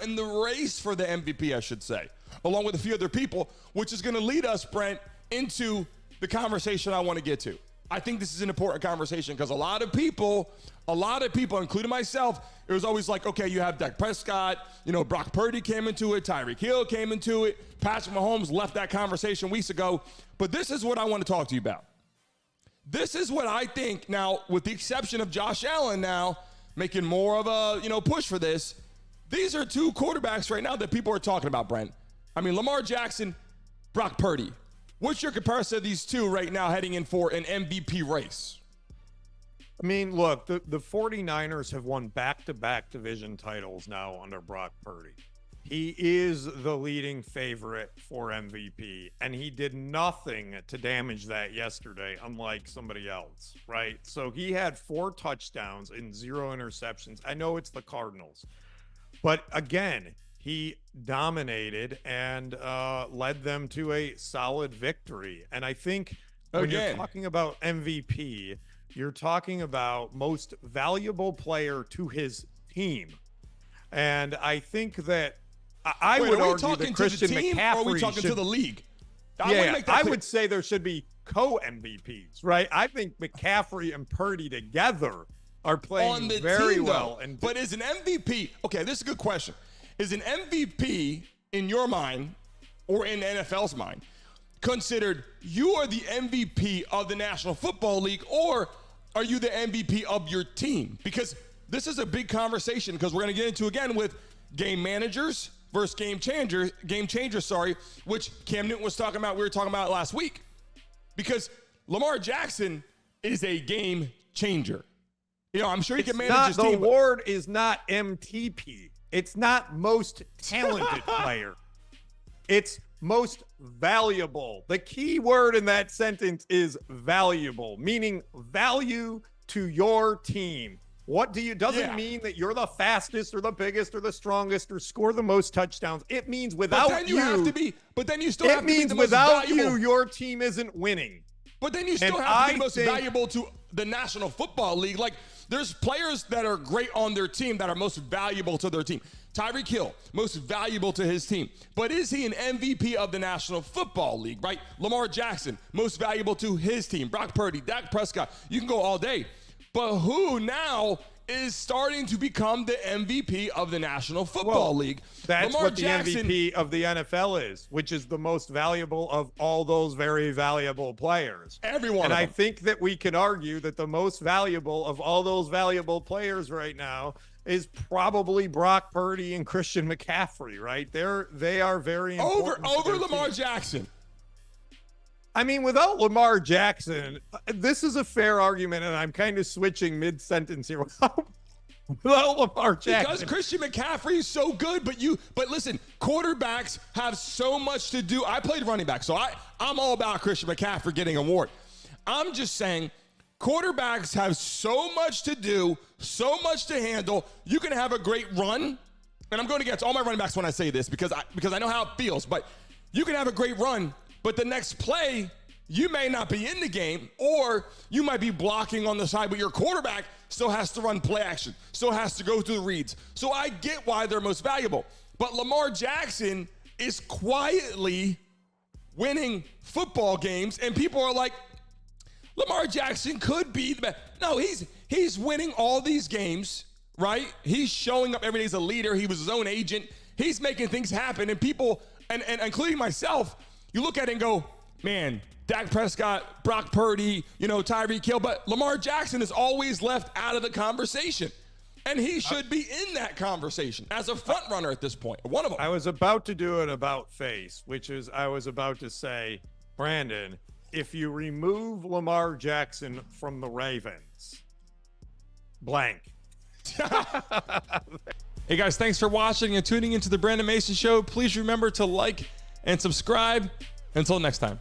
in the race for the MVP, I should say, along with a few other people, which is going to lead us, Brent, into the conversation I want to get to. I think this is an important conversation because a lot of people, including myself, it was always like, okay, you have Dak Prescott, Brock Purdy came into it, Tyreek Hill came into it, Patrick Mahomes left that conversation weeks ago. But this is what I want to talk to you about. This is what I think now, with the exception of Josh Allen now making more of a push for this. These are two quarterbacks right now that people are talking about, Brent. I mean, Lamar Jackson, Brock Purdy. What's your comparison of these two right now heading in for an MVP race? I mean, look, the 49ers have won back-to-back division titles now under Brock Purdy. He is the leading favorite for MVP, and he did nothing to damage that yesterday, unlike somebody else, right? So he had 4 touchdowns and 0 interceptions. I know it's the Cardinals, but again, he dominated and led them to a solid victory. And I think when you're talking about MVP, you're talking about most valuable player to his team. And I think that I would argue that Christian McCaffrey or are we talking to the league? I would say there should be co-MVPs, right? I think McCaffrey and Purdy together are playing on the very team, well. But is an MVP, okay, this is a good question. Is an MVP in your mind or in the NFL's mind considered you are the MVP of the National Football League, or are you the MVP of your team? Because this is a big conversation because we're going to get into again with game managers versus game changers, which Cam Newton was talking about. We were talking about it last week because Lamar Jackson is a game changer. I'm sure he can manage his team. The award is not MTP. It's not most talented player. It's most valuable. The key word in that sentence is valuable, meaning value to your team. Doesn't mean that you're the fastest or the biggest or the strongest or score the most touchdowns. It means without but then you have to be the most without valuable. your team isn't winning. But then you still have to be most valuable to the National Football League. Like, there's players that are great on their team that are most valuable to their team. Tyreek Hill, most valuable to his team. But is he an MVP of the National Football League, right? Lamar Jackson, most valuable to his team. Brock Purdy, Dak Prescott. You can go all day. But who now is starting to become the MVP of the National Football League? That's Lamar what the Jackson, MVP of the NFL is, which is the most valuable of all those very valuable players. Everyone. And I think that we can argue that the most valuable of all those valuable players right now is probably Brock Purdy and Christian McCaffrey, right? They are very important over Lamar Jackson. I mean, without Lamar Jackson, this is a fair argument, and I'm kind of switching mid-sentence here. Without Lamar Jackson. Because Christian McCaffrey is so good, but listen, quarterbacks have so much to do. I played running back, so I'm all about Christian McCaffrey getting an award. I'm just saying quarterbacks have so much to do, so much to handle. You can have a great run, and I'm going against all my running backs when I say this because I know how it feels, but you can have a great run, but the next play, you may not be in the game, or you might be blocking on the side, but your quarterback still has to run play action, still has to go through the reads. So I get why they're most valuable. But Lamar Jackson is quietly winning football games, and people are like, Lamar Jackson could be the best. No, he's winning all these games, right? He's showing up every day as a leader. He was his own agent. He's making things happen, and people, and including myself, you look at it and go, man, Dak Prescott, Brock Purdy, Tyreek Hill, but Lamar Jackson is always left out of the conversation. And he should be in that conversation as a front runner at this point, one of them. I was about to do an about face, which is I was about to say, Brandon, if you remove Lamar Jackson from the Ravens, blank. Hey guys, thanks for watching and tuning into the Brandon Mason Show. Please remember to like and subscribe. Until next time.